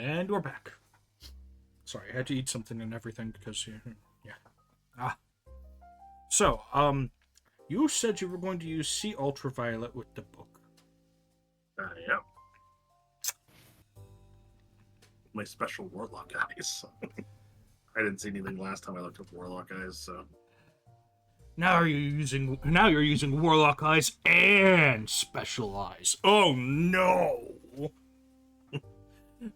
And we're back. Sorry, I had to eat something and everything because, yeah. So, you said you were going to use Sea Ultraviolet with the book. Yeah. My special Warlock eyes. I didn't see anything last time I looked up Warlock eyes, so... Now you're using Warlock eyes and Special Eyes. Oh no!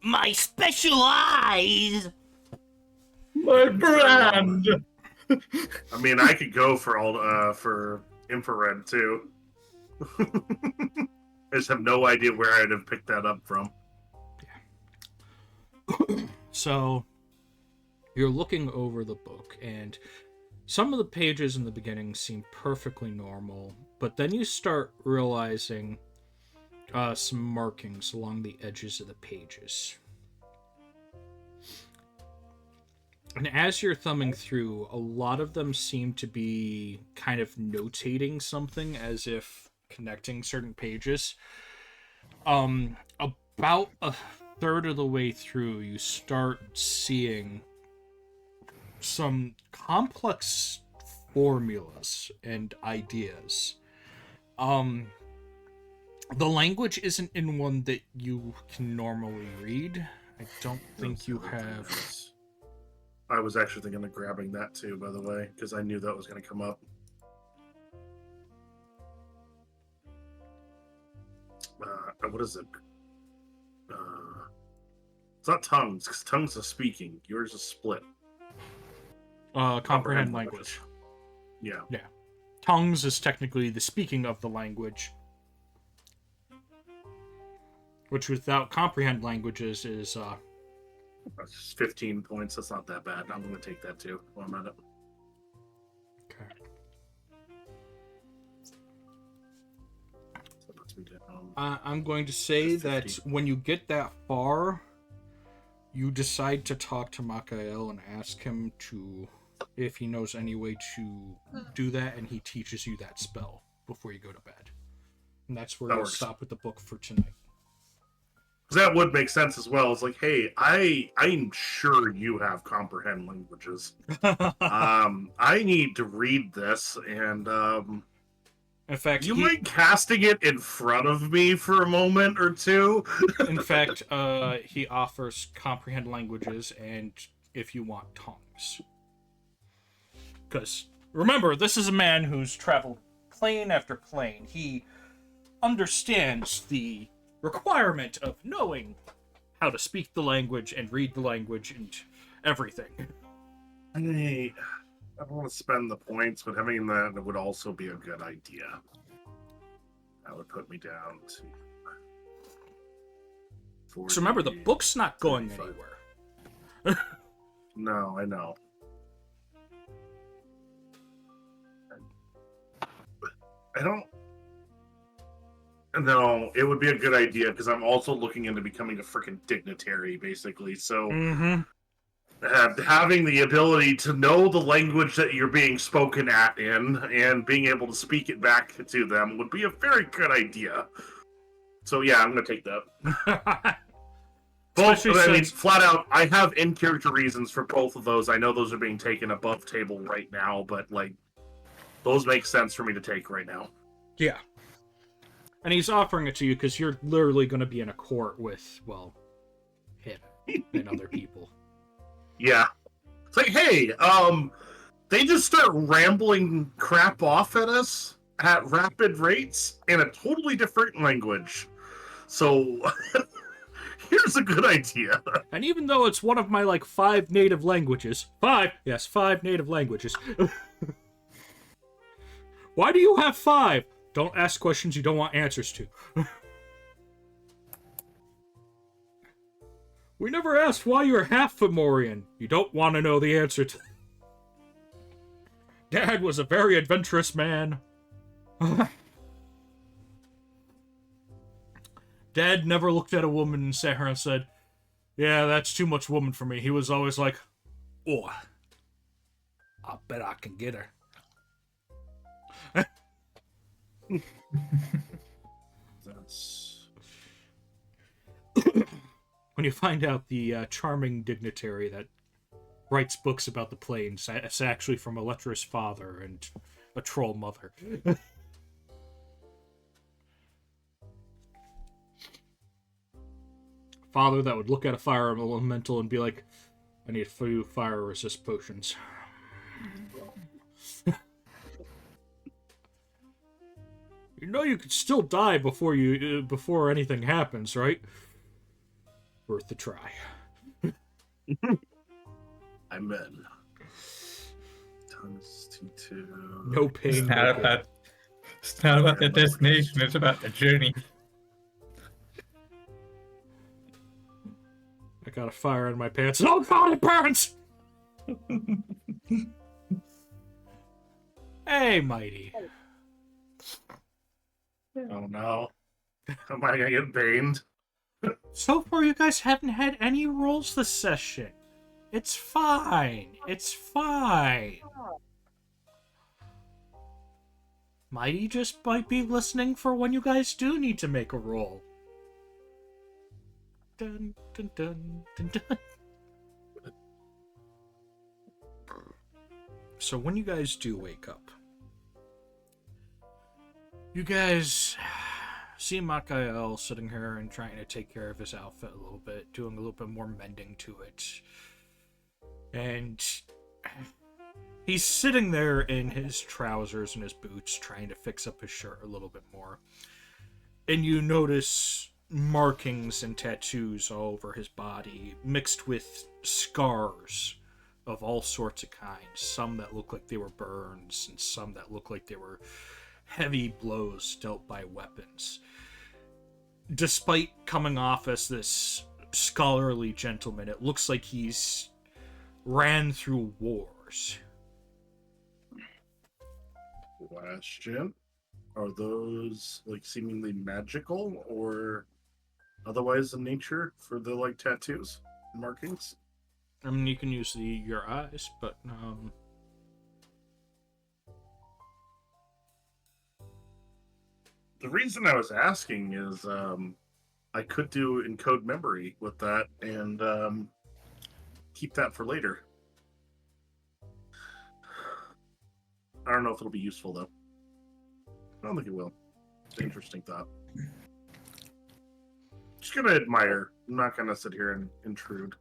My Special Eyes! My brand! I mean, I could go for infrared too. I just have no idea where I'd have picked that up from. So, you're looking over the book, and some of the pages in the beginning seem perfectly normal, but then you start realizing some markings along the edges of the pages. And as you're thumbing through, a lot of them seem to be kind of notating something, as if connecting certain pages. About a third of the way through, you start seeing some complex formulas and ideas. The language isn't in one that you can normally read. I don't think you have... I was actually thinking of grabbing that too, by the way, because I knew that was going to come up. What is it? It's not tongues, because tongues is speaking. Yours is split. Comprehend language. Yeah. Yeah. Tongues is technically the speaking of the language. Which without comprehend languages is, That's just 15 points. That's not that bad. I'm going to take that too while I'm at it. Okay. So that puts me down. I'm going to say that when you get that far, you decide to talk to Makael and ask him if he knows any way to do that, and he teaches you that spell before you go to bed. And that's where we'll stop with the book for tonight. Because that would make sense as well. It's like, hey, I'm sure you have comprehend languages. I need to read this, and in fact, you mind casting it in front of me for a moment or two? In fact, he offers comprehend languages, and if you want tongues. Because remember, this is a man who's traveled plane after plane. He understands the requirement of knowing how to speak the language and read the language and everything. I don't want to spend the points, but having that would also be a good idea. That would put me down to 40, So remember, the book's not going 35. anywhere. No, I know. I don't... No, it would be a good idea, because I'm also looking into becoming a freaking dignitary, basically. So, having the ability to know the language that you're being spoken at in, and being able to speak it back to them would be a very good idea. So yeah, I'm going to take that. Flat out, I have in-character reasons for both of those. I know those are being taken above table right now, but, like, those make sense for me to take right now. Yeah. And he's offering it to you because you're literally going to be in a court with, well, him and other people. Yeah. It's like, hey, they just start rambling crap off at us at rapid rates in a totally different language. So, here's a good idea. And even though it's one of my, 5 native languages... 5 native languages. Why do you have 5? Don't ask questions you don't want answers to. We never asked why you're half Fomorian. You don't want to know the answer to... Dad was a very adventurous man. Dad never looked at a woman and sat her and said, yeah, that's too much woman for me. He was always like, oh, I bet I can get her. That's... when you find out the charming dignitary that writes books about the plains is actually from a lecherous father and a troll mother. Father that would look at a fire elemental and be like, I need a few fire resist potions. You know you could still die before anything happens, right? Worth a try. I'm in. Times T2. No pain, It's no not gain. about. It's not about the destination. It's about the journey. I got a fire in my pants. Oh god, it burns! Hey, Mighty. Oh no. Am I gonna get baned? So far, you guys haven't had any rolls this session. It's fine. It's fine. Mighty just might be listening for when you guys do need to make a roll. Dun, dun, dun, dun, dun. So when you guys do wake up, you guys see Makael sitting here and trying to take care of his outfit a little bit, doing a little bit more mending to it. And he's sitting there in his trousers and his boots, trying to fix up his shirt a little bit more. And you notice markings and tattoos all over his body, mixed with scars of all sorts of kinds. Some that look like they were burns, and some that look like they were heavy blows dealt by weapons. Despite coming off as this scholarly gentleman, it looks like he's ran through wars. Question. Are those like seemingly magical or otherwise in nature for the like tattoos and markings? I mean, you can use your eyes, but The reason I was asking is I could do encode memory with that and keep that for later. I don't know if it'll be useful though. I don't think it will. It's an interesting thought. Just gonna admire. I'm not gonna sit here and intrude.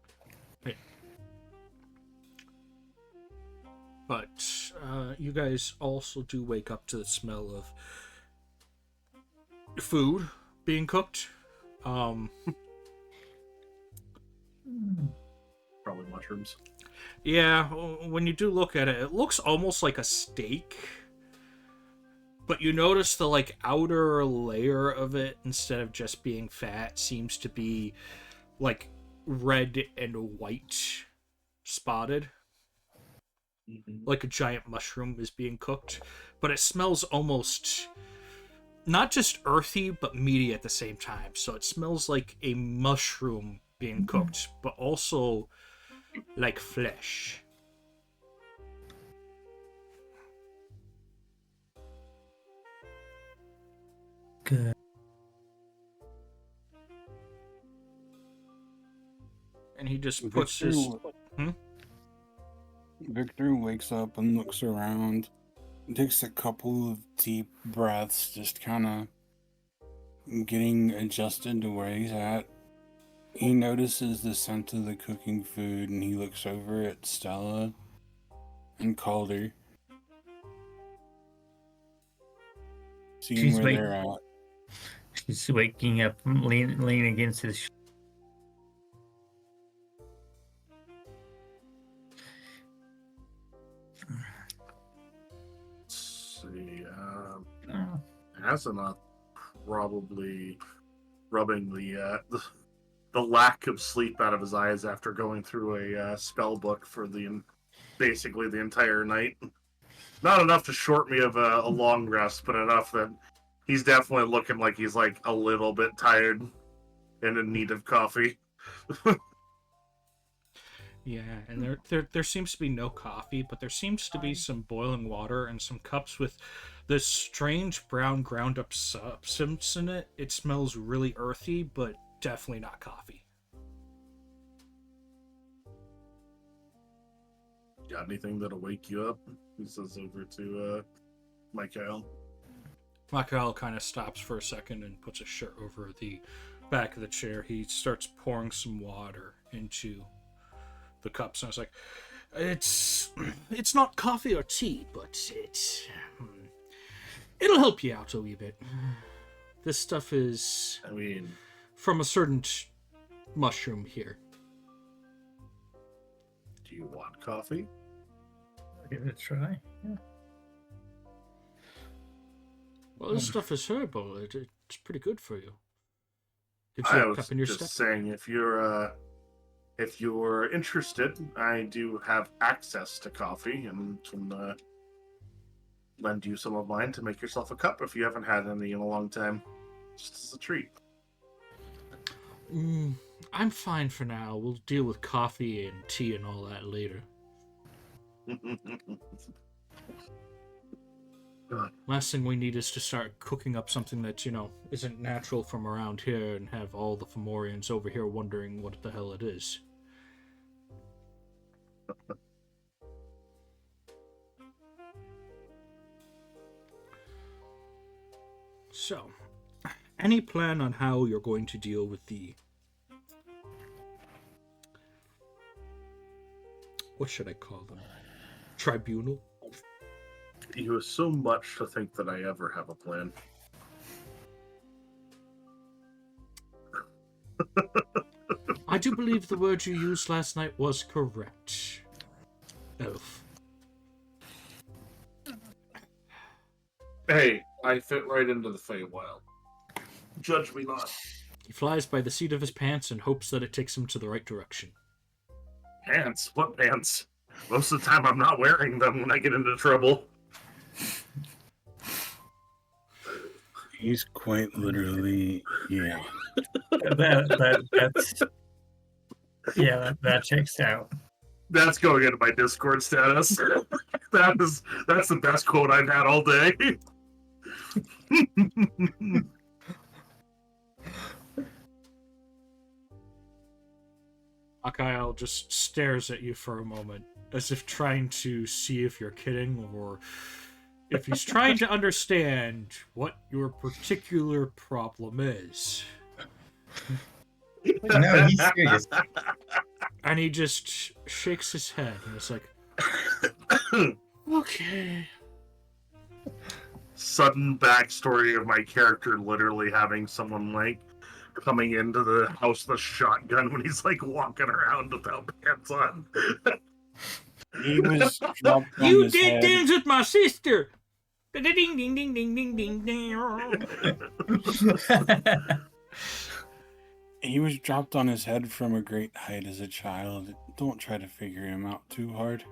But you guys also do wake up to the smell of food being cooked. Probably mushrooms. Yeah, when you do look at it, it looks almost like a steak. But you notice the like outer layer of it, instead of just being fat, seems to be like red and white spotted. Mm-hmm. Like a giant mushroom is being cooked. But it smells almost not just earthy, but meaty at the same time. So it smells like a mushroom being cooked, but also like flesh. Good. And he just puts his... Victor wakes up and looks around. Takes a couple of deep breaths, just kind of getting adjusted to where he's at. He notices the scent of the cooking food and he looks over at Stella and Calder. Seeing She's where wait- they're at. She's waking up, leaning against his. Let's see. Asenath probably rubbing the lack of sleep out of his eyes after going through a spell book for basically the entire night. Not enough to short me of a long rest, but enough that he's definitely looking like he's like a little bit tired and in need of coffee. Yeah, and there seems to be no coffee, but there seems to be some boiling water and some cups with this strange brown ground up substance in it. It smells really earthy, but definitely not coffee. Got anything that'll wake you up? He says over to Michael. Michael kind of stops for a second and puts a shirt over the back of the chair. He starts pouring some water into the cups, and I was like, it's not coffee or tea, but it'll help you out a wee bit. This stuff is, I mean, from a certain mushroom here. do you want coffee? I'll give it a try. Yeah. Well, this stuff is herbal. It's pretty good for you. Gives you I a was pep in your just step. saying, if you're interested, I do have access to coffee and can lend you some of mine to make yourself a cup if you haven't had any in a long time. Just as a treat. I'm fine for now. We'll deal with coffee and tea and all that later. Last thing we need is to start cooking up something that, isn't natural from around here and have all the Fomorians over here wondering what the hell it is. So, any plan on how you're going to deal with the... What should I call them? Tribunal? You assume much to think that I ever have a plan. I do believe the word you used last night was correct. Elf. Hey, I fit right into the Feywild. Judge me not. He flies by the seat of his pants and hopes that it takes him to the right direction. Pants? What pants? Most of the time I'm not wearing them when I get into trouble. He's quite literally, yeah. That checks out. That's going into my Discord status. That's the best quote I've had all day. Akyle just stares at you for a moment, as if trying to see if you're kidding, or if he's trying to understand what your particular problem is. No, he's serious. And he just shakes his head, and it's like, okay. Sudden backstory of my character literally having someone like coming into the house with a shotgun when he's like walking around without pants on. He was dropped on You his did head. things with my sister! Ding, ding, ding, ding, ding, ding, ding. He was dropped on his head from a great height as a child. Don't try to figure him out too hard.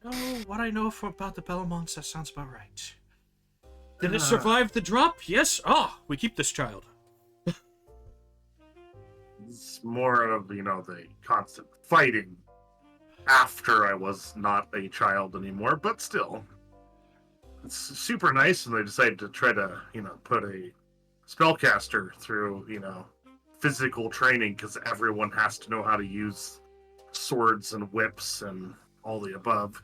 Oh, what I know about the Belmonts, that sounds about right. Did it survive the drop? Yes? Ah, we keep this child. It's more of, the constant fighting after I was not a child anymore, but still. It's super nice, and they decided to try to, put a spellcaster through, physical training, because everyone has to know how to use swords and whips and all the above.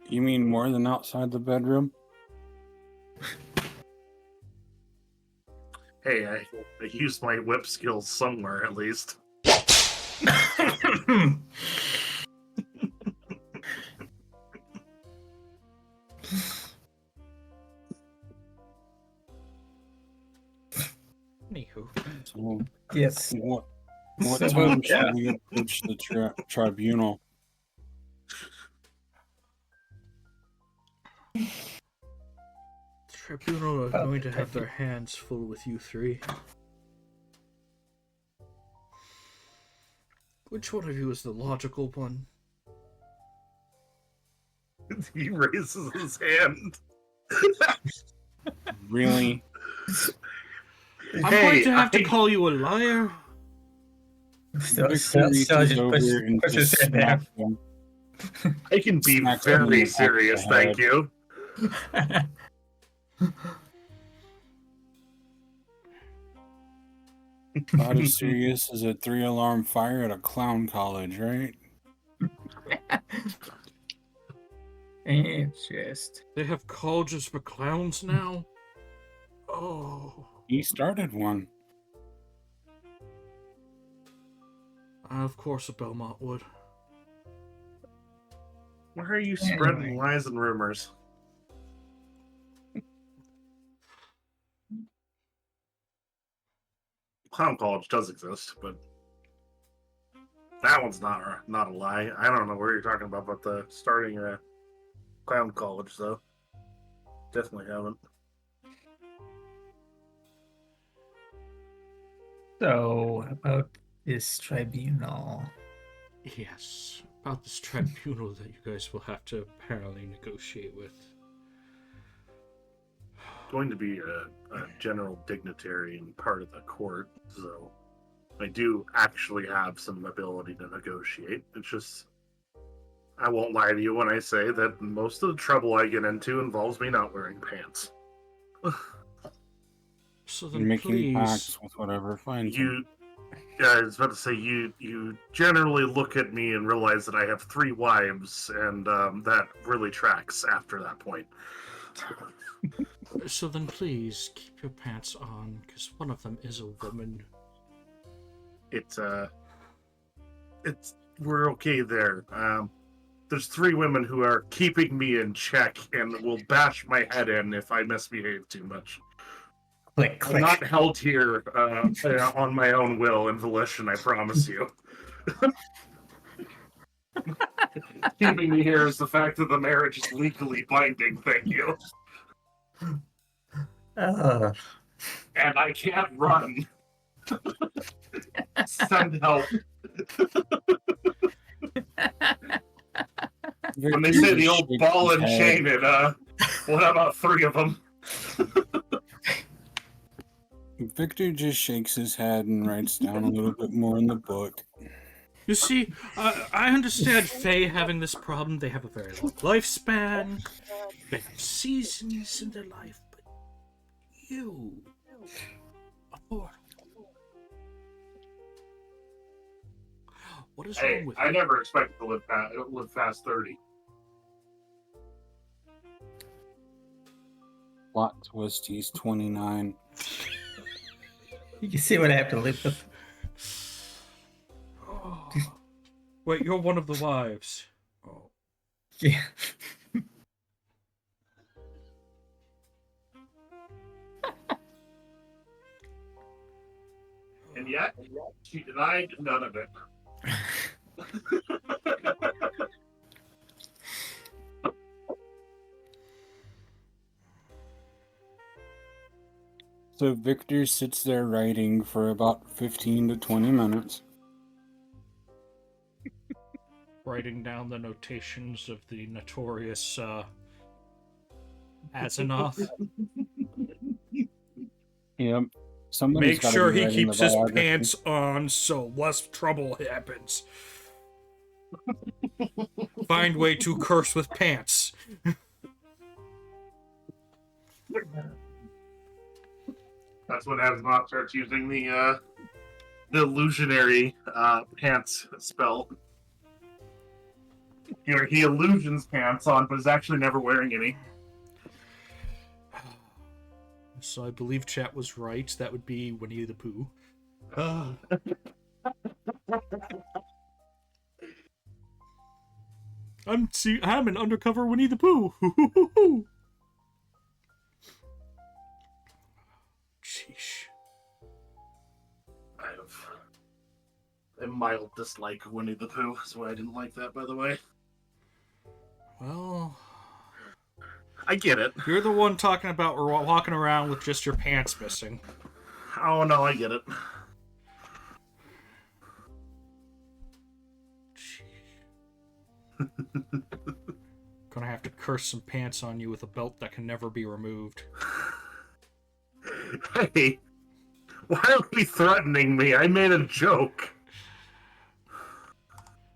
You mean more than outside the bedroom? Hey, I used my whip skills somewhere, at least. Anywho. So, Yes. what So, time yeah. should we approach the tribunal? The tribunal are going to have their hands full with you three. Which one of you is the logical one? He raises his hand. Really? I'm Hey, going to have to call you a liar. Victor Just reaches over and push his just head down. smacks him. I can be Smacks him in the very back of serious, the thank head. you. About as serious as a 3-alarm fire at a clown college, right? It's just. They have colleges for clowns now? Oh. He started one. Of course a Belmont would. Why are you spreading Anyway. lies and rumors? Clown College does exist, but that one's not a lie. I don't know where you're talking about the starting a Clown College, though. Definitely haven't. So, about this tribunal. Yes, about this tribunal that you guys will have to apparently negotiate with. Going to be a general dignitary and part of the court, so I do actually have some ability to negotiate. It's just, I won't lie to you when I say that most of the trouble I get into involves me not wearing pants. So And then making please, pacts with whatever finds him. I was about to say, you generally look at me and realize that I have 3 wives, and that really tracks after that point. please keep your pants on, because one of them is a woman. It's we're okay there. There's 3 women who are keeping me in check and will bash my head in if I misbehave too much. Click, I'm click. not held here on my own will and volition, I promise you. Keeping me here is the fact that the marriage is legally binding, thank you. Uh, And I can't run. Send help. When they say the old ball and chain, it, what about 3 of them? Victor just shakes his head and writes down a little bit more in the book. You see, I understand Fae having this problem. They have a very long lifespan. They have seasons in their life, but you, a mortal. What is Hey, wrong with I you? never expected to live past 30. Plot twist, he's 29. you can see what I have to live with. Oh. Wait, you're one of the wives. Oh. Yeah. And yet, she denied none of it. So Victor sits there writing for about 15 to 20 minutes. Writing down the notations of the notorious Asimov. Yep. Somebody's Make gotta sure be he writing the keeps his biography. pants on so less trouble happens. Find way to curse with pants. That's when Asimov starts using the illusionary pants spell. He illusions pants on, but is actually never wearing any. So I believe chat was right. That would be Winnie the Pooh. I'm an undercover Winnie the Pooh. Sheesh. I have a mild dislike of Winnie the Pooh. That's why I didn't like that, by the way. Well, I get it. you're the one talking about walking around with just your pants missing. Oh no, I get it. Gonna have to curse some pants on you with a belt that can never be removed. Hey, why are we threatening me? I made a joke.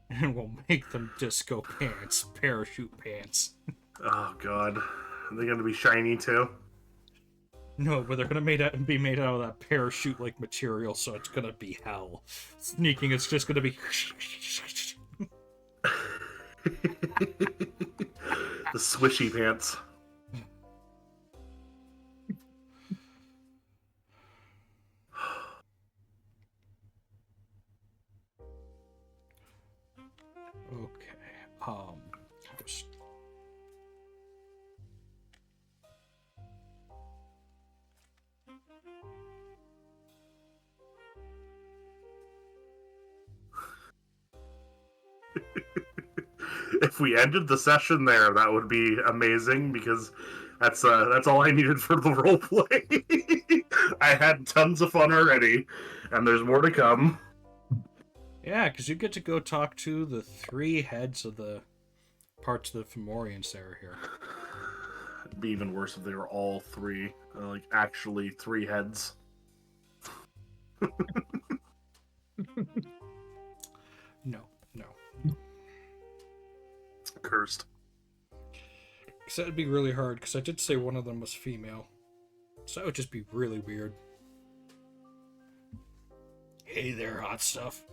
And we'll make them disco pants, parachute pants. Oh god, are they gonna be shiny too? No, but they're gonna be made out of that parachute-like material, so it's gonna be hell. Sneaking, it's just gonna be. The swishy pants. Okay. I was- If we ended the session there, that would be amazing because that's all I needed for the roleplay. I had tons of fun already, and there's more to come. Yeah, because you get to go talk to the 3 heads of the parts of the Fomorians that are here. It'd be even worse if they were all 3, like actually 3 heads. No. Cursed. Because that would be really hard, because I did say one of them was female. So that would just be really weird. Hey there, hot stuff.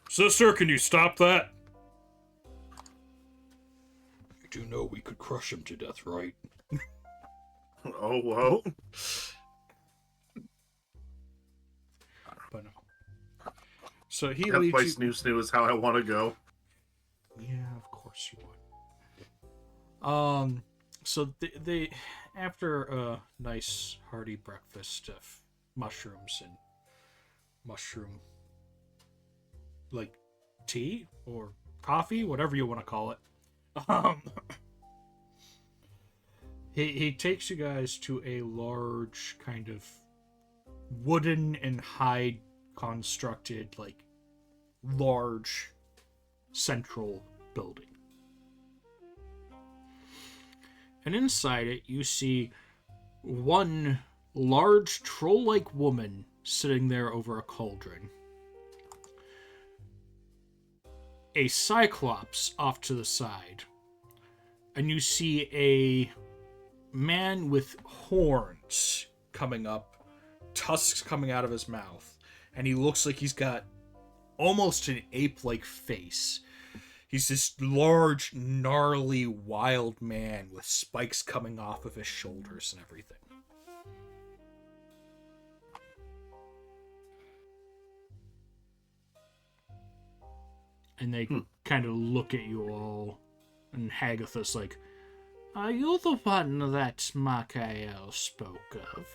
Sister, can you stop that? You do know we could crush him to death, right? Oh, whoa. But no. So he Death leads by you... snoo is how I want to go. Yeah, of course you would. So they after a nice hearty breakfast of mushrooms and mushroom like tea or coffee, whatever you want to call it. He takes you guys to a large kind of wooden and hide constructed, like, large central building. And inside it, you see one large troll-like woman sitting there over a cauldron. A cyclops off to the side. And you see a man with horns coming up, tusks coming out of his mouth. And he looks like he's got almost an ape-like face. He's this large, gnarly, wild man with spikes coming off of his shoulders and everything. And they kind of look at you all, and Hagatha's like, "Are you the one that Makael spoke of?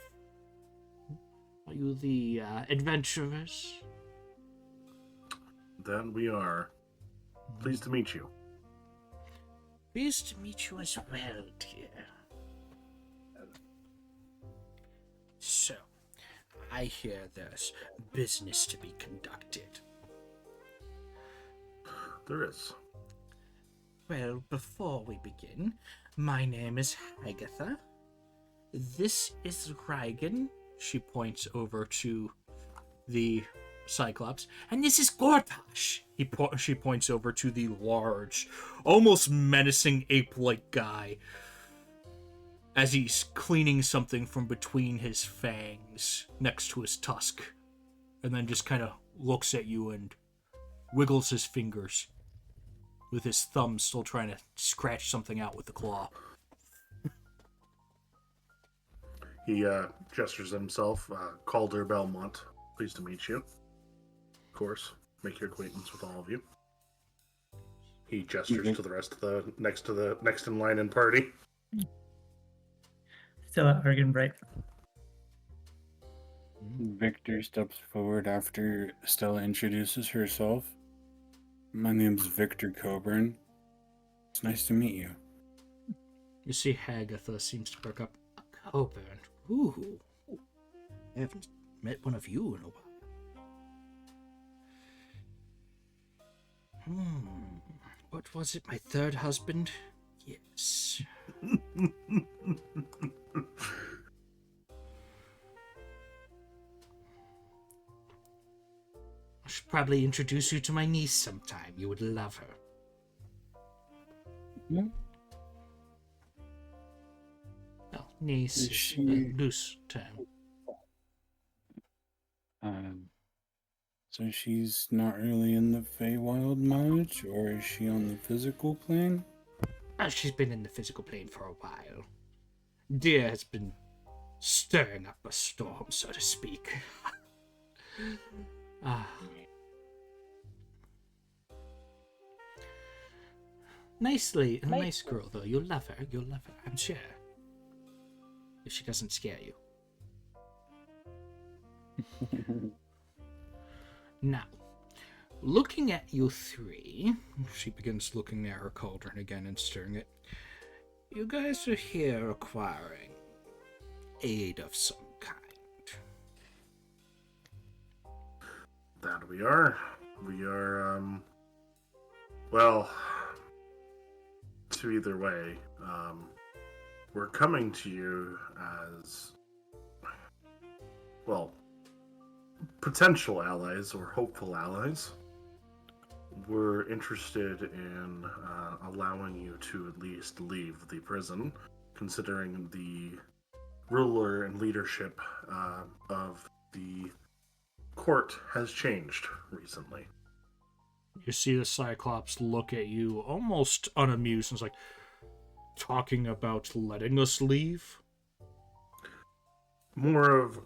Are you the adventurers?" Then we are. Pleased to meet you. Pleased to meet you as well, dear. So, I hear there's business to be conducted. There is. Well, before we begin, my name is Hagatha. This is Reigen. She points over to the Cyclops. And this is Gortash. She points over to the large, almost menacing ape-like guy as he's cleaning something from between his fangs next to his tusk. And then just kind of looks at you and wiggles his fingers with his thumb still trying to scratch something out with the claw. He gestures himself. Calder Belmont. Pleased to meet you. Of course. Make your acquaintance with all of you. He gestures to the rest of the next in line and party. Stella Argenbright. Victor steps forward after Stella introduces herself. My name's Victor Coburn. It's nice to meet you. You see Hagatha seems to perk up. Coburn. Ooh. I haven't met one of you in a while. What was it? My third husband? Yes. I should probably introduce you to my niece sometime. You would love her. No, niece Is is she- a loose term. So she's not really in the Feywild much, or is she on the physical plane? She's been in the physical plane for a while. Deer has been stirring up a storm, so to speak. Ah. Nice girl, though. You'll love her. You'll love her, I'm sure. If she doesn't scare you. Now, looking at you three, she begins looking at her cauldron again and stirring it. You guys are here requiring aid of some kind. That we are. We are, well, to either way, we're coming to you as, well, potential allies or hopeful allies. We're interested in allowing you to at least leave the prison, considering the ruler and leadership of the court has changed recently. You see the Cyclops look at you almost unamused and is like, talking about letting us leave? More of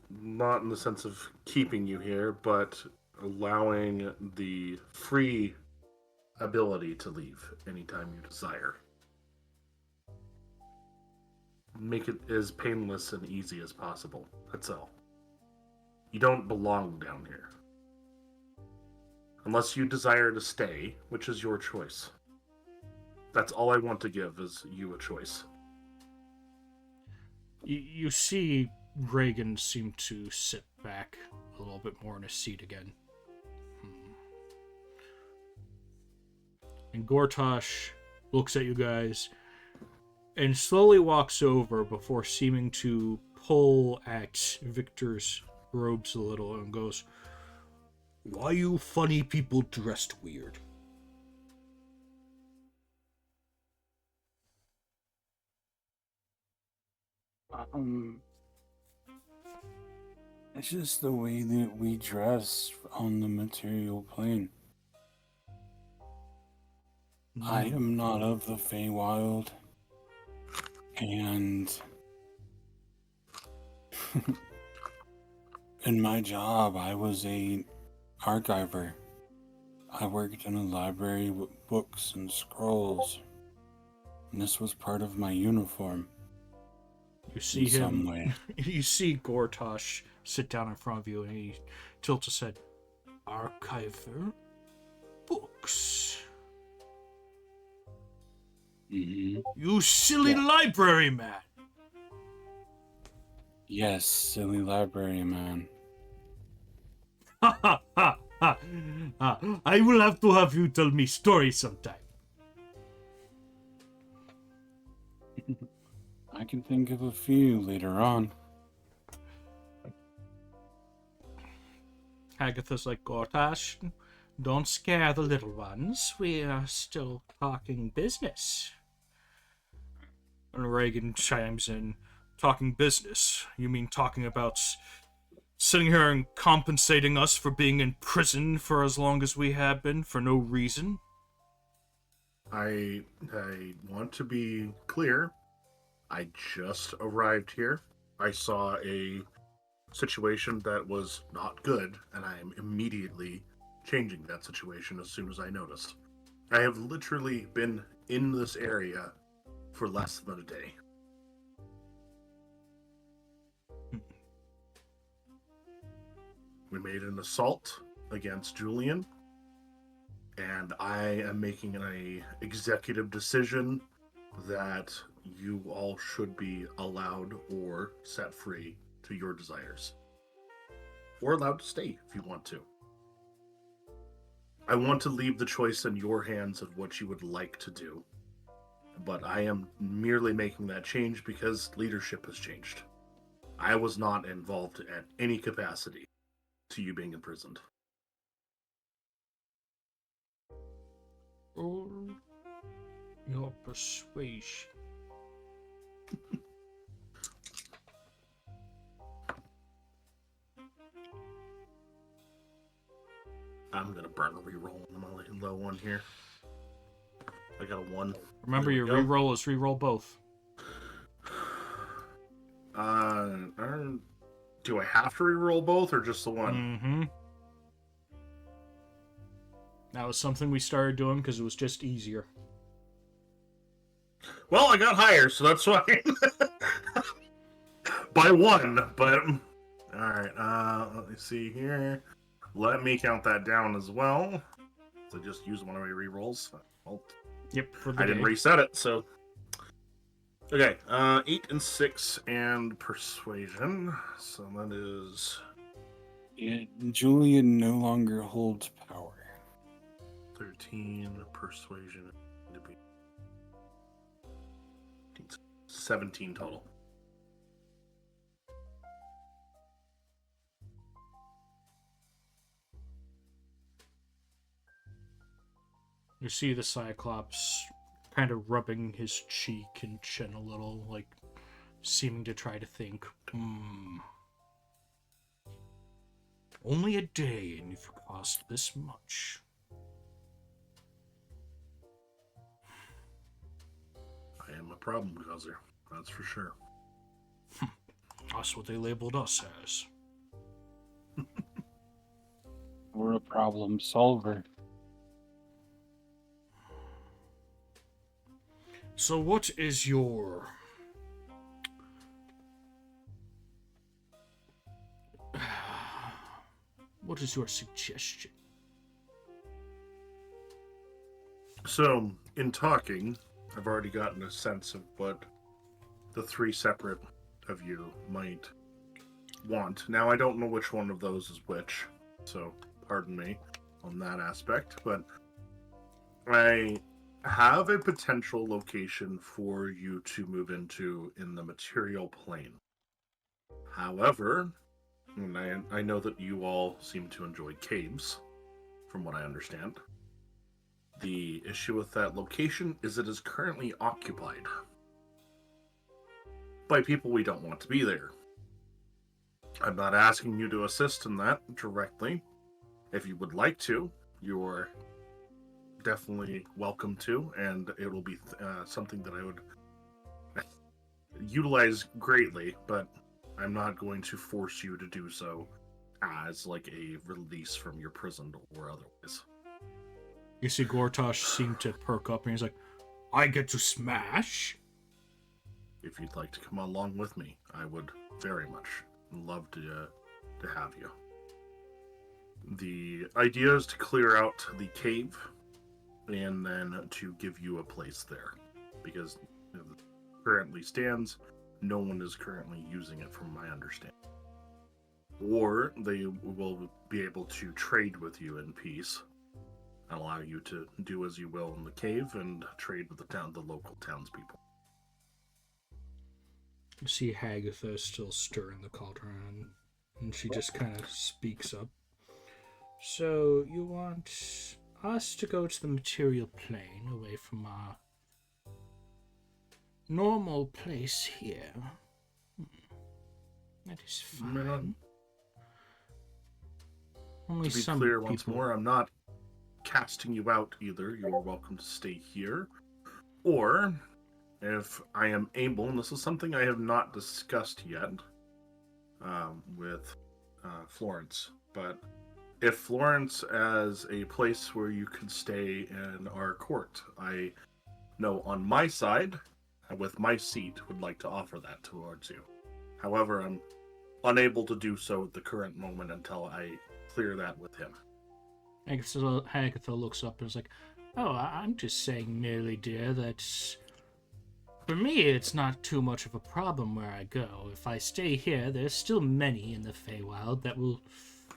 not in the sense of keeping you here, but allowing the free ability to leave anytime you desire. Make it as painless and easy as possible. That's all. You don't belong down here. Unless you desire to stay, which is your choice. That's all I want to give is you a choice. You see Reagan seem to sit back a little bit more in his seat again. And Gortash looks at you guys and slowly walks over before seeming to pull at Victor's robes a little and goes, "Why you funny people dressed weird?" It's just the way that we dress on the material plane. I am not of the Feywild, and in my job, I was a archiver. I worked in a library with books and scrolls, and this was part of my uniform. You see in some him. way. You see Gortash sit down in front of you, and he tilts his head. Archiver books. Mm-hmm. You silly Yeah. library man. Yes, silly library man. Ha ha ha ha. I will have to have you tell me stories sometime. I can think of a few later on. Agatha's like, Gortash, don't scare the little ones. We are still talking business. And Reagan chimes in, talking business? You mean talking about sitting here and compensating us for being in prison for as long as we have been for no reason? I want to be clear. I just arrived here. I saw a situation that was not good, and I am immediately changing that situation as soon as I noticed. I have literally been in this area for less than a day. We made an assault against Julian, and I am making an executive decision that you all should be allowed or set free to your desires. Or allowed to stay if you want to. I want to leave the choice in your hands of what you would like to do. But I am merely making that change because leadership has changed. I was not involved at any capacity to you being imprisoned. Roll your persuasion. I'm gonna burn a reroll on my low one here. I got a 1. Remember, There your we go. reroll is reroll both. Do I have to reroll both or just the one? Mm-hmm. That was something we started doing because it was just easier. Well, I got higher, so that's fine. By 1, but alright, let me see here. Let me count that down as well. So just use one of my rerolls. Well, Yep, for the I day. didn't reset it, so. Okay, 8 and 6 and persuasion. So that is Yeah, Julian no longer holds power. 13 persuasion to be 17 total. You see the Cyclops kind of rubbing his cheek and chin a little, like seeming to try to think. Only a day and you've cost this much. I am a problem causer, that's for sure. That's what they labeled us as. We're a problem solver. So what is your... What is your suggestion? So, in talking, I've already gotten a sense of what the 3 separate of you might want. Now, I don't know which one of those is which, so pardon me on that aspect, but I have a potential location for you to move into in the material plane. However, and I know that you all seem to enjoy caves, from what I understand. The issue with that location is it is currently occupied by people we don't want to be there. I'm not asking you to assist in that directly. If you would like to, you're definitely welcome to, and it will be something that I would utilize greatly, but I'm not going to force you to do so as like a release from your prison or otherwise. You see Gortosh seem to perk up and he's like, I get to smash? If you'd like to come along with me, I would very much love to have you. The idea is to clear out the cave and then to give you a place there, because as it currently stands, no one is currently using it from my understanding. Or they will be able to trade with you in peace and allow you to do as you will in the cave and trade with the local townspeople. You see Hagatha still stirring the cauldron, and she just kind of speaks up. So, you want us to go to the material plane away from our normal place here? That is fine. Only To be some clear people... once more, I'm not casting you out either. You're welcome to stay here. Or, if I am able, and this is something I have not discussed yet with Florence, but if Florence as a place where you could stay in our court, I know on my side, with my seat, would like to offer that towards you. However, I'm unable to do so at the current moment until I clear that with him. Hagatha looks up and is like, oh, I'm just saying merely, dear, that for me it's not too much of a problem where I go. If I stay here, there's still many in the Feywild that will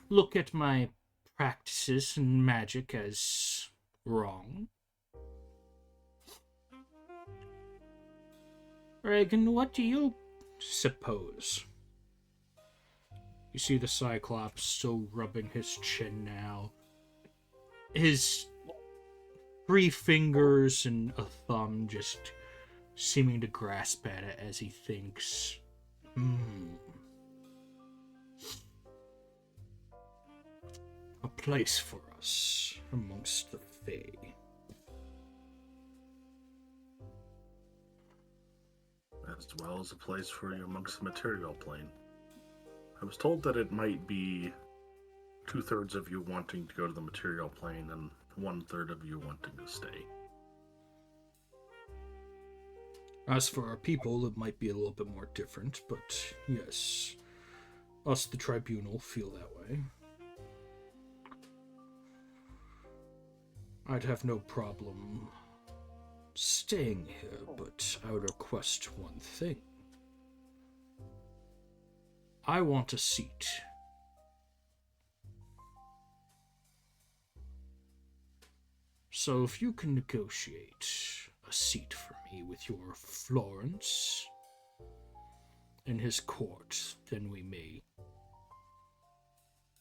look at my practices and magic as wrong. Reagan, what do you suppose? You see the Cyclops still rubbing his chin now. His 3 fingers and a thumb just seeming to grasp at it as he thinks. A place for us amongst the Fae. As well as a place for you amongst the material plane. I was told that it might be 2/3 of you wanting to go to the material plane and 1/3 of you wanting to stay. As for our people, it might be a little bit more different, but yes, us, the tribunal, feel that way. I'd have no problem staying here, but I would request one thing. I want a seat. So if you can negotiate a seat for me with your Florence in his court, then we may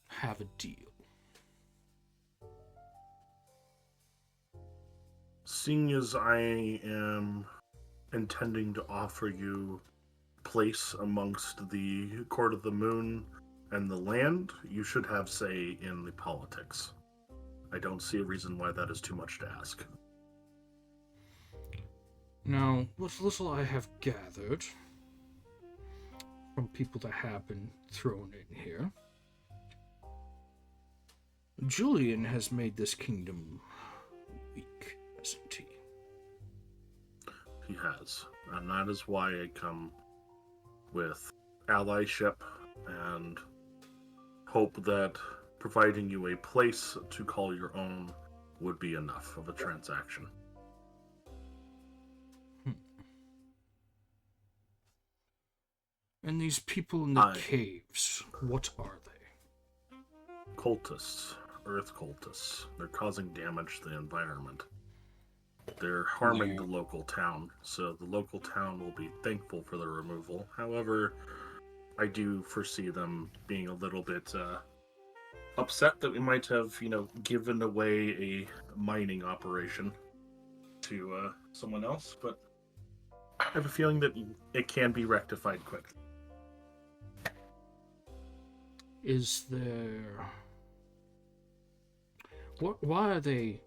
have a deal. Seeing as I am intending to offer you place amongst the Court of the Moon and the land, you should have say in the politics. I don't see a reason why that is too much to ask. Now, what little I have gathered from people that have been thrown in here, Julian has made this kingdom weak, hasn't he? He has, and that is why I come with allyship and hope that providing you a place to call your own would be enough of a transaction. And these people in the caves, what are they? Cultists, earth cultists. They're causing damage to the environment. They're harming the local town, so the local town will be thankful for the removal. However, I do foresee them being a little bit upset that we might have, given away a mining operation to someone else, but I have a feeling that it can be rectified quick. Is there... Why are they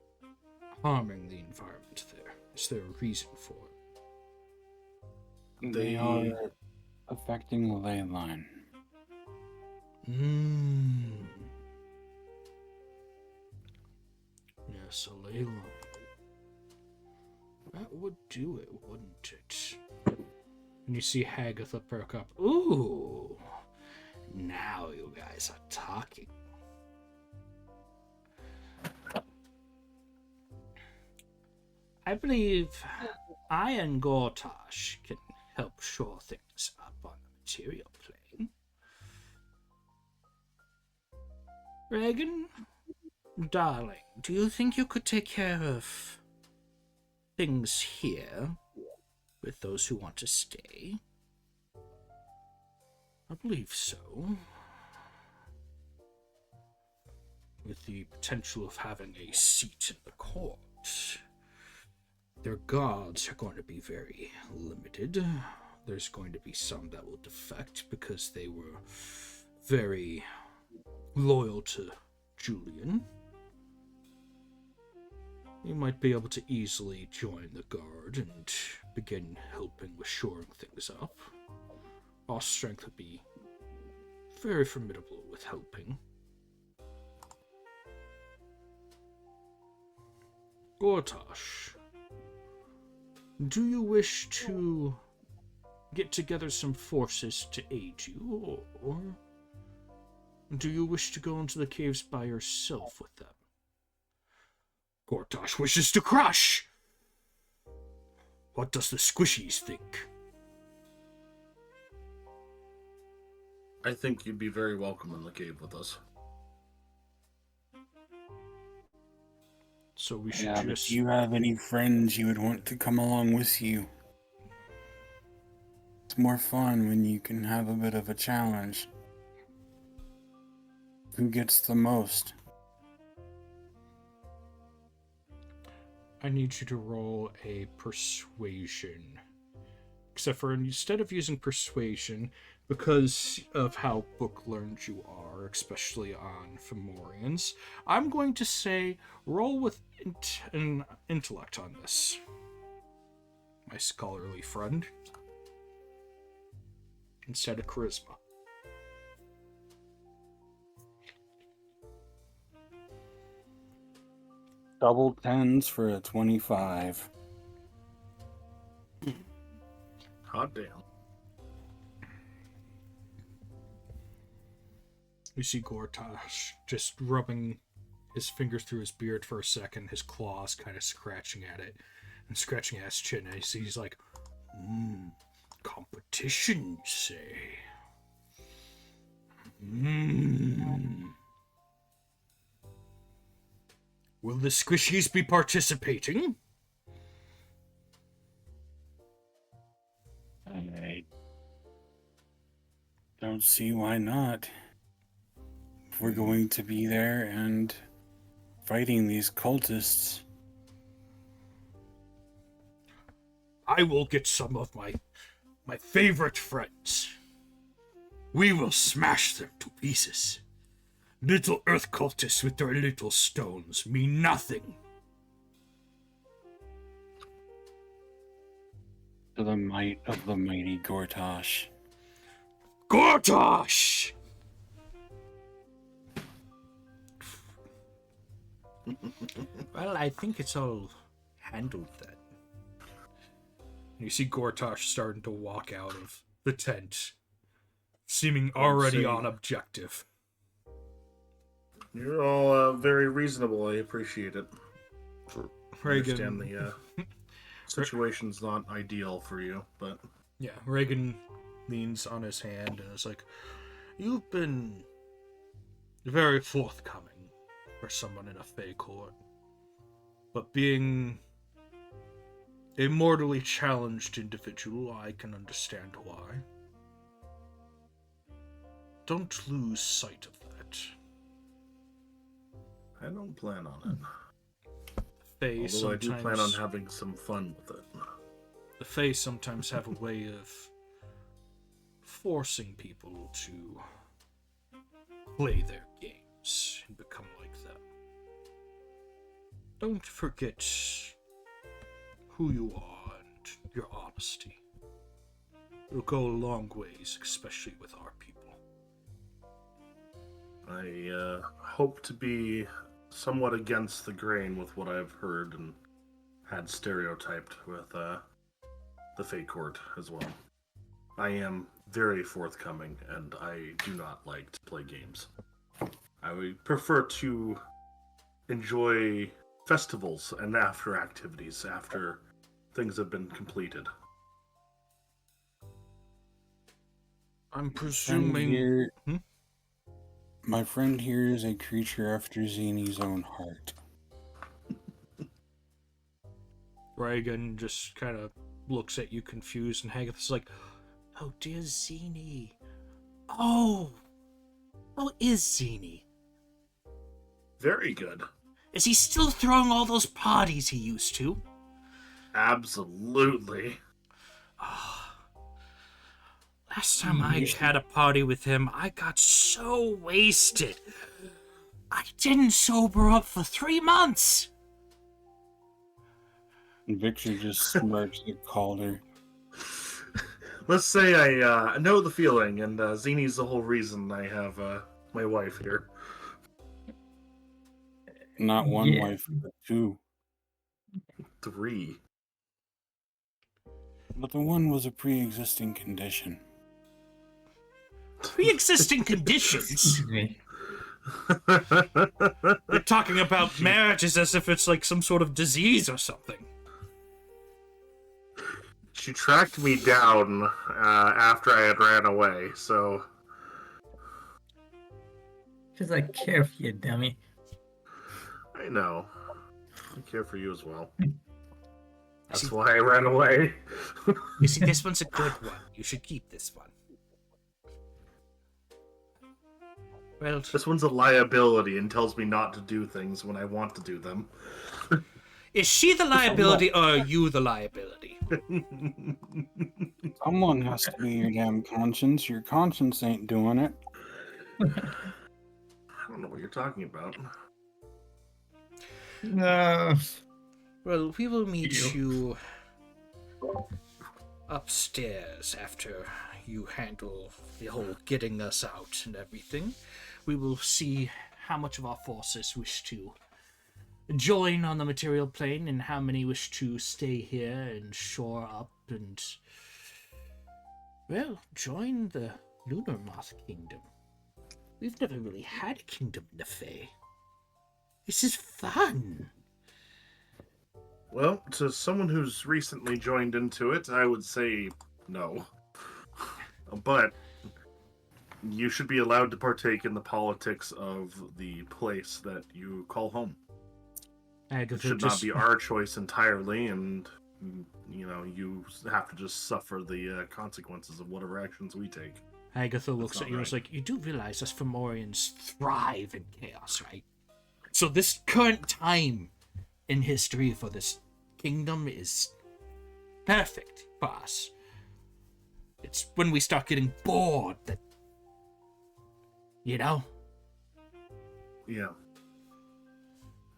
harming the environment there? Is there a reason for it? They are affecting the ley line. Yes, a ley line. That would do it, wouldn't it? And you see Hagatha perk up. Ooh! Now you guys are talking. I believe I and Gortash can help shore things up on the material plane. Reagan, darling, do you think you could take care of things here with those who want to stay? I believe so. With the potential of having a seat in the court. Their guards are going to be very limited. There's going to be some that will defect because they were very loyal to Julian. You might be able to easily join the guard and begin helping with shoring things up. Our strength would be very formidable with helping. Gortash, do you wish to get together some forces to aid you, or do you wish to go into the caves by yourself with them? Gortash wishes to crush! What does the squishies think? I think you'd be very welcome in the cave with us. So we should just... If you have any friends you would want to come along with you, it's more fun when you can have a bit of a challenge. Who gets the most? I need you to roll a persuasion. Except for instead of using persuasion, because of how book learned you are, especially on Fomorians, I'm going to say roll with an intellect on this, my scholarly friend, instead of charisma. Double tens for a 25. Hot damn. You see Gortash just rubbing his fingers through his beard for a second, his claws kind of scratching at it, and scratching at his chin, and he's like, competition, you say? Will the squishies be participating? I don't see why not. If we're going to be there and fighting these cultists. I will get some of my favorite friends. We will smash them to pieces. Little earth cultists with their little stones mean nothing. To the might of the mighty Gortash. Gortash! Well, I think it's all handled then. You see Gortash starting to walk out of the tent, seeming already on objective. You're all very reasonable. I appreciate it. Reagan, I understand the situation's not ideal for you, but... Yeah, Reagan leans on his hand and is like, you've been very forthcoming for someone in a Fey court. But being a mortally challenged individual, I can understand why. Don't lose sight of that. I don't plan on it. Fae Although I do plan on having some fun with it. The Fae sometimes have a way of forcing people to play their games and become like them. Don't forget who you are and your honesty. It'll go a long ways, especially with our people. I hope to be somewhat against the grain with what I've heard and had stereotyped with the Fate Court as well. I am very forthcoming, and I do not like to play games. I would prefer to enjoy festivals and after activities after things have been completed. I'm presuming... My friend here is a creature after Zini's own heart. Reagan just kind of looks at you confused, and Hagath's like, oh, dear Zini. Oh, is Zini? Very good. Is he still throwing all those parties he used to? Absolutely. Last time I had a party with him, I got so wasted. I didn't sober up for 3 months. And Victor just smirks at Calder. Let's say I know the feeling, and Zini's the whole reason I have my wife here. Not one wife, but 2. 3. But the one was a pre-existing condition. Pre-existing conditions? Excuse me. You're talking about marriages as if it's like some sort of disease or something. She tracked me down after I had ran away, so... Because I care for you, dummy. I know. I care for you as well. That's why I ran away. You see, this one's a good one. You should keep this one. Well, This one's a liability and tells me not to do things when I want to do them. is she the liability or are you the liability? Someone has to be your damn conscience. Your conscience ain't doing it. I don't know what you're talking about. No. Well, we will meet You. you upstairs after you handle the whole getting us out and everything. We will see how much of our forces wish to join on the material plane and how many wish to stay here and shore up and, well, join the Lunar Moth Kingdom. We've never really had a kingdom in the Fae. This is fun. Well, to someone who's recently joined into it, I would say no. But you should be allowed to partake in the politics of the place that you call home. It should not be our choice entirely, and you have to just suffer the consequences of whatever actions we take. Agatha looks at you and is like, you do realize us Fomorians thrive in chaos, right? So this current time in history for this kingdom is perfect for us. It's when we start getting bored that, Yeah.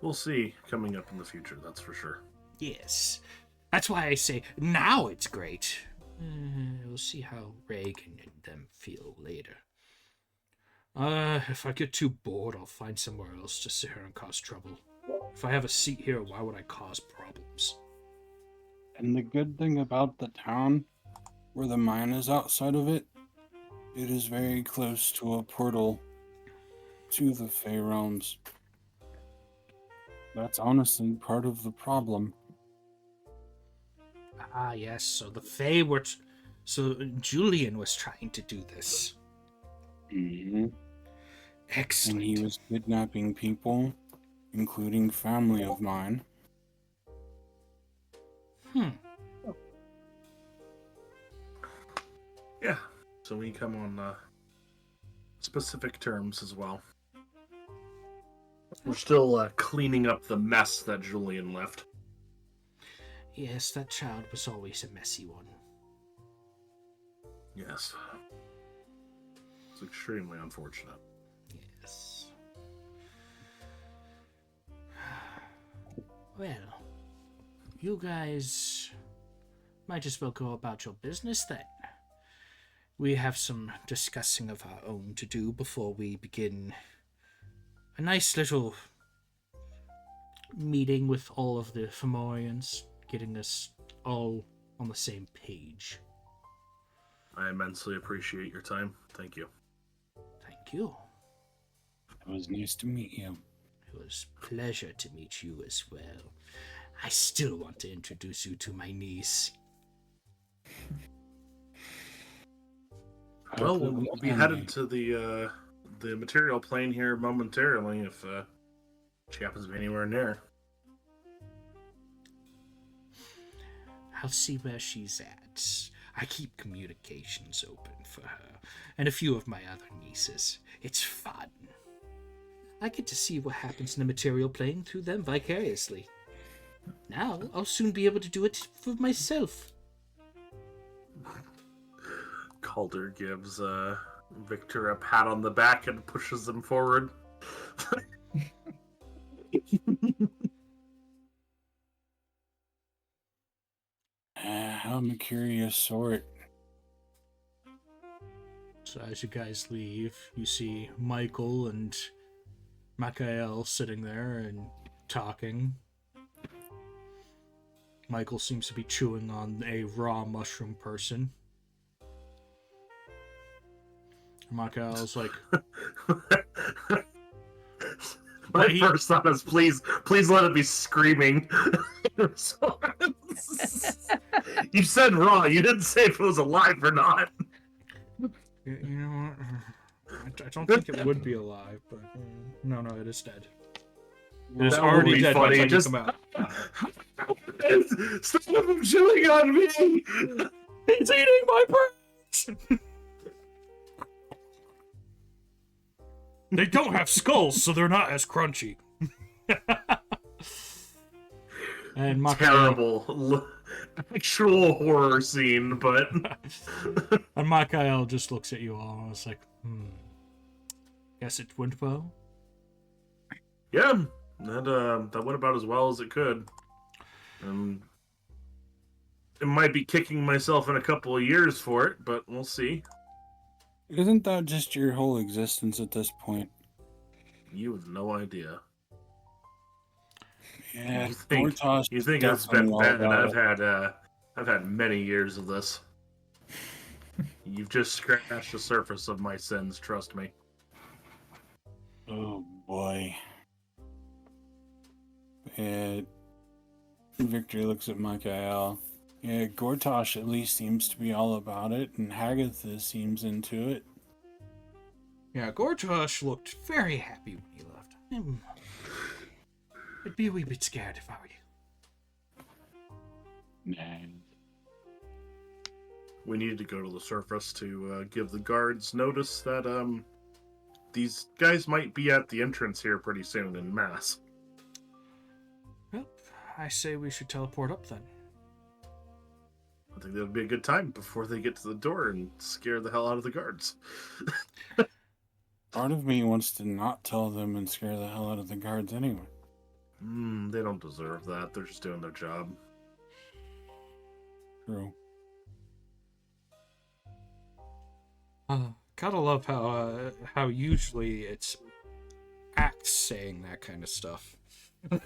We'll see coming up in the future, that's for sure. Yes. That's why I say now it's great. We'll see how Reagan and them feel later. If I get too bored, I'll find somewhere else to sit here and cause trouble. If I have a seat here, why would I cause problems? And the good thing about the town, where the mine is outside of it, it is very close to a portal to the Fey realms. That's honestly part of the problem. Ah, yes, so the Fae were... So Julian was trying to do this. Mm-hmm. Excellent. And he was kidnapping people, including family of mine. Yeah, so we come on specific terms as well. We're still cleaning up the mess that Julian left. Yes, that child was always a messy one. Yes. It's extremely unfortunate. Yes. Well, you guys might as well go about your business then. We have some discussing of our own to do before we begin a nice little meeting with all of the Fomorians, getting us all on the same page. I immensely appreciate your time. Thank you. Thank you. It was nice to meet you. It was a pleasure to meet you as well. I still want to introduce you to my niece. Well, we'll be headed to the material plane here momentarily if she happens to be anywhere near. I'll see where she's at. I keep communications open for her and a few of my other nieces. It's fun. I get to see what happens in the material plane through them vicariously. Now, I'll soon be able to do it for myself. Calder gives Victor a pat on the back and pushes him forward. I'm a curious sort. So as you guys leave, you see Michael and Mikael sitting there and talking. Michael seems to be chewing on a raw mushroom person. Mikael's like... My first thought is, please let it be screaming. You said raw. You didn't say if it was alive or not. You know what? I don't think it would be alive, but no, it is dead. It is That already would be dead by the funny. time you come out. Stop him chewing on me! He's eating my brains! They don't have skulls, so they're not as crunchy. And Mikael, Terrible. actual horror scene, but And Mikael just looks at you all and is like, guess it went well. yeah, that went about as well as it could. It might be kicking myself in a couple of years for it, but we'll see. Isn't that just your whole existence at this point? You have no idea. Yeah, You think Gortosh it's been definitely all bad? about I've had many years of this. You've just scratched the surface of my sins. Trust me. Oh boy. And Victor looks at Mikael. Yeah, Gortosh at least seems to be all about it, and Hagatha seems into it. Yeah, Gortosh looked very happy when he left. I'd be a wee bit scared if I were you. Nah. We needed to go to the surface to give the guards notice that these guys might be at the entrance here pretty soon in mass. Well, I say we should teleport up then. I think that would be a good time before they get to the door and scare the hell out of the guards. Part of me wants to not tell them and scare the hell out of the guards anyway. They don't deserve that. They're just doing their job. True. Gotta love how usually it's Axe saying that kind of stuff. I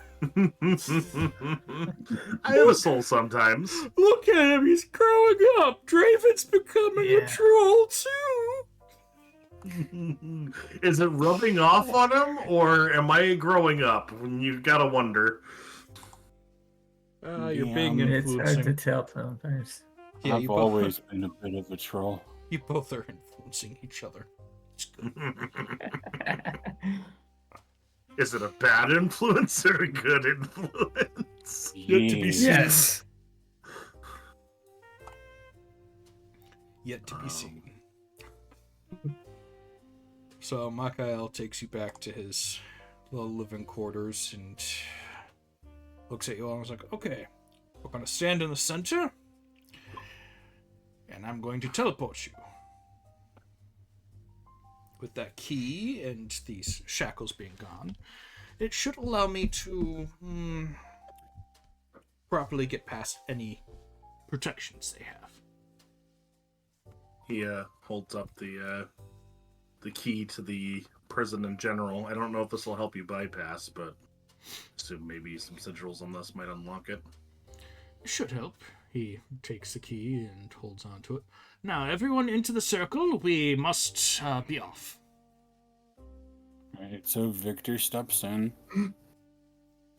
have a soul sometimes. Look at him, he's growing up. Draven's becoming a troll too. Is it rubbing off on him, or am I growing up? You gotta wonder. You're being It's hard to influencing. tell sometimes. Yeah, I've always been a bit of a troll. You both are influencing each other. It's good. Is it a bad influence or a good influence? Yet to be seen. Yes. Yet to be seen. So Mikael takes you back to his little living quarters and looks at you all and is like, okay, we're going to stand in the center and I'm going to teleport you. With that key and these shackles being gone, it should allow me to properly get past any protections they have. He holds up the key to the prison in general. I don't know if this will help you bypass, but assume maybe some sigils on this might unlock it. It should help. He takes the key and holds on to it. Now, everyone into the circle. We must be off. Right, so Victor steps in.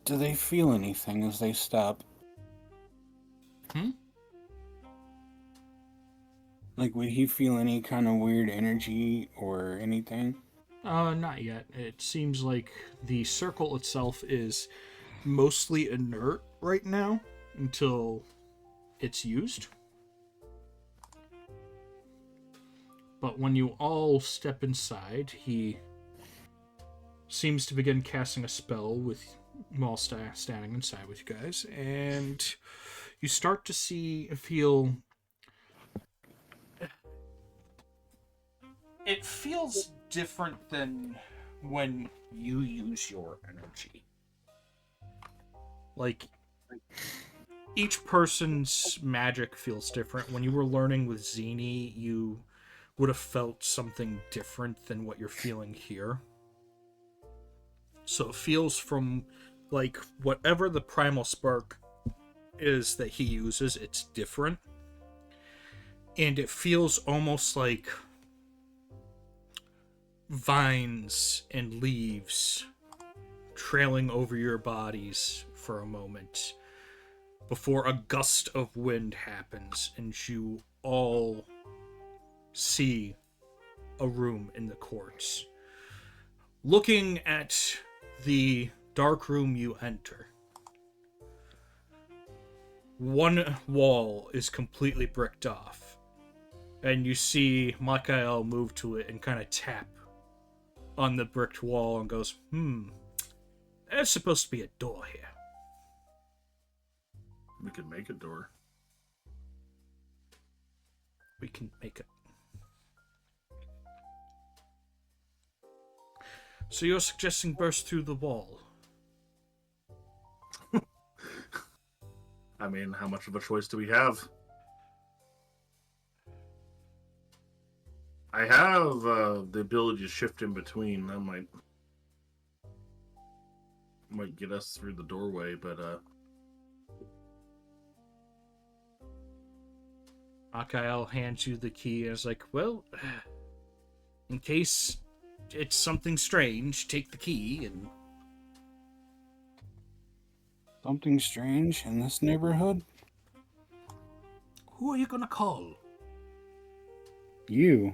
Do they feel anything as they step? Like, would he feel any kind of weird energy or anything? Not yet. It seems like the circle itself is mostly inert right now until it's used. But when you all step inside, he seems to begin casting a spell with while standing inside with you guys, and you start to feel. It feels different than when you use your energy. Like, each person's magic feels different. When you were learning with Zini, you would have felt something different than what you're feeling here. So it feels from, like, whatever the primal spark is that he uses, it's different. And it feels almost like vines and leaves trailing over your bodies for a moment before a gust of wind happens and you all see a room in the courts. Looking at the dark room you enter, one wall is completely bricked off, and you see Mikael move to it and kind of tap on the bricked wall and goes, there's supposed to be a door here. We could make a door. We can make it. So you're suggesting burst through the wall? I mean, how much of a choice do we have? I have the ability to shift in between. That might get us through the doorway, but Akael hands you the key and is like, well, in case it's something strange, take the key and... Something strange in this neighborhood? Who are you gonna call? You.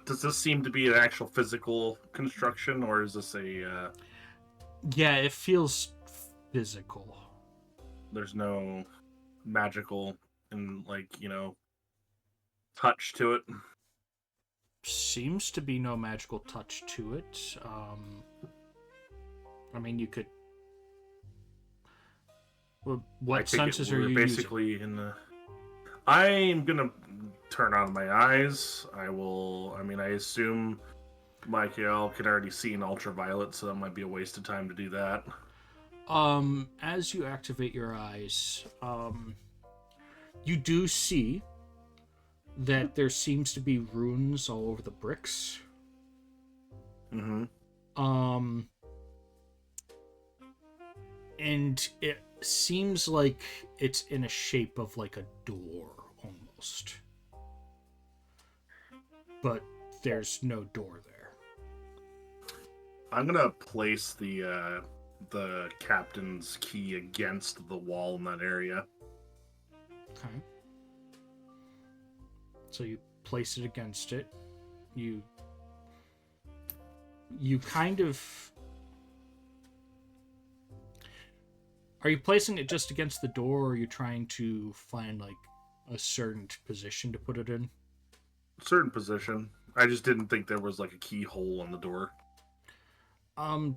Does this seem to be an actual physical construction, or is this a... Yeah, it feels physical. There's no magical and, touch to it? Seems to be no magical touch to it. I mean, you could... Well, what senses are you basically using? in the... I'm gonna turn on my eyes. I assume Michael can already see in ultraviolet, so that might be a waste of time to do that. As you activate your eyes, you do see that there seems to be runes all over the bricks. Mm-hmm. And it seems like it's in a shape of like a door, almost. But there's no door there. I'm gonna place the captain's key against the wall in that area. Okay. So you place it against it. You kind of... Are you placing it just against the door, or are you trying to find, like, a certain position to put it in? Certain position. I just didn't think there was, like, a keyhole on the door.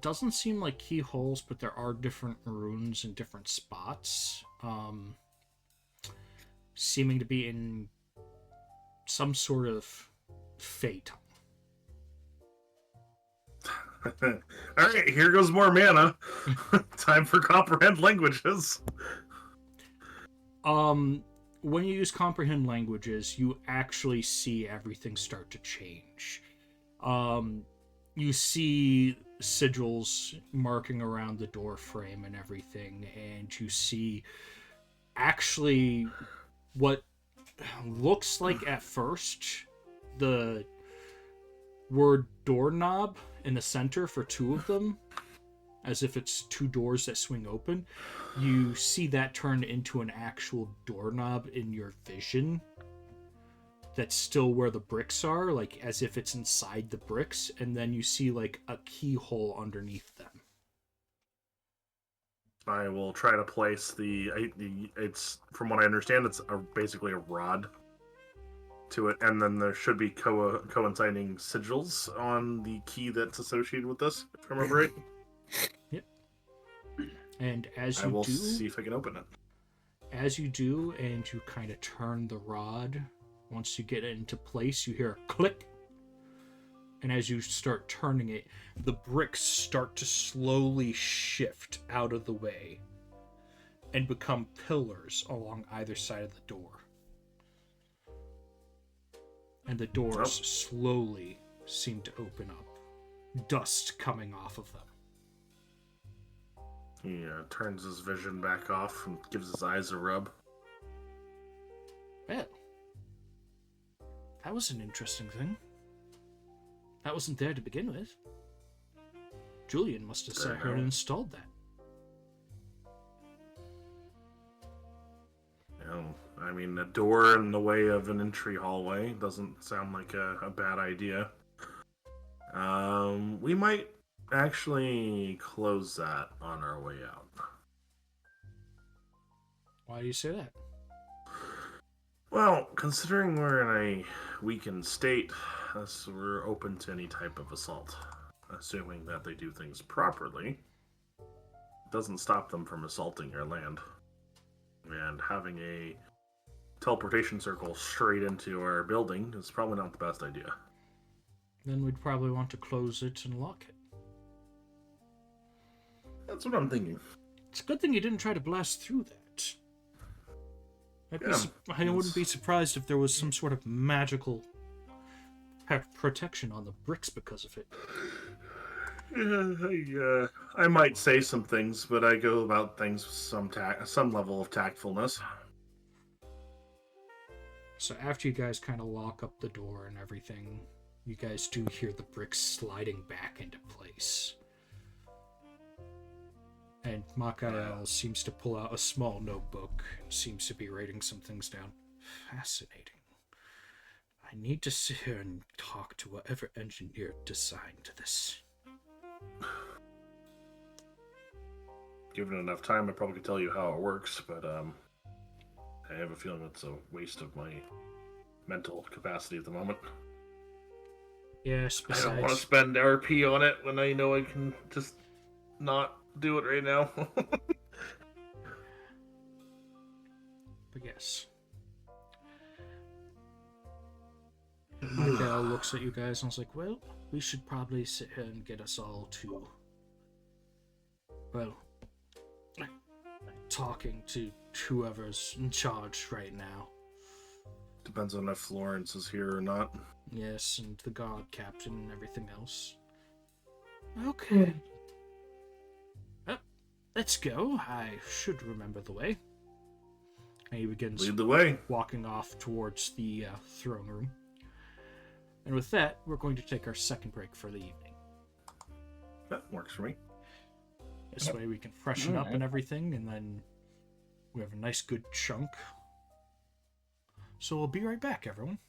Doesn't seem like keyholes, but there are different runes in different spots. Seeming to be in some sort of fate. Alright, here goes more mana. Time for comprehend languages. When you use comprehend languages, you actually see everything start to change. You see sigils marking around the door frame and everything, and you see actually what looks like at first the word doorknob in the center for two of them, as if it's two doors that swing open. You see that turn into an actual doorknob in your vision that's still where the bricks are, like as if it's inside the bricks, and then you see like a keyhole underneath them. I will try to place it's, from what I understand, it's basically a rod to it, and then there should be coinciding sigils on the key that's associated with this, if I remember right. Yep. And as I you will do, see if I can open it. as you do, and you kind of turn the rod, once you get it into place, you hear a click. And as you start turning it, the bricks start to slowly shift out of the way and become pillars along either side of the door. And the doors slowly seem to open up, dust coming off of them. He turns his vision back off and gives his eyes a rub. Well, that was an interesting thing. That wasn't there to begin with. Julian must have sat here and installed that. I mean, a door in the way of an entry hallway doesn't sound like a bad idea. We might actually close that on our way out. Why do you say that? Well, considering we're in a weakened state, we're open to any type of assault, assuming that they do things properly. doesn't stop them from assaulting your land. And having a teleportation circle straight into our building is probably not the best idea. Then we'd probably want to close it and lock it. That's what I'm thinking. It's a good thing you didn't try to blast through that. I wouldn't be surprised if there was some sort of magical protection on the bricks because of it. I might say some things, but I go about things with some level of tactfulness. So after you guys kind of lock up the door and everything, you guys do hear the bricks sliding back into place. And Makael seems to pull out a small notebook and seems to be writing some things down. Fascinating. I need to sit here and talk to whatever engineer designed this. Given enough time, I probably could tell you how it works, but I have a feeling it's a waste of my mental capacity at the moment. Yes, I don't want to besides... spend RP on it when I know I can just not do it right now. But yes. Mikael looks at you guys and was like, well, we should probably sit here and get us all to, well, talking to whoever's in charge right now. Depends on if Florence is here or not. Yes, and the guard captain and everything else. Okay. Well, let's go. I should remember the way. And he begins Lead the way. walking off towards the throne room. And with that, we're going to take our second break for the evening. That works for me. This way we can freshen up and everything, and then we have a nice good chunk. So we'll be right back, everyone.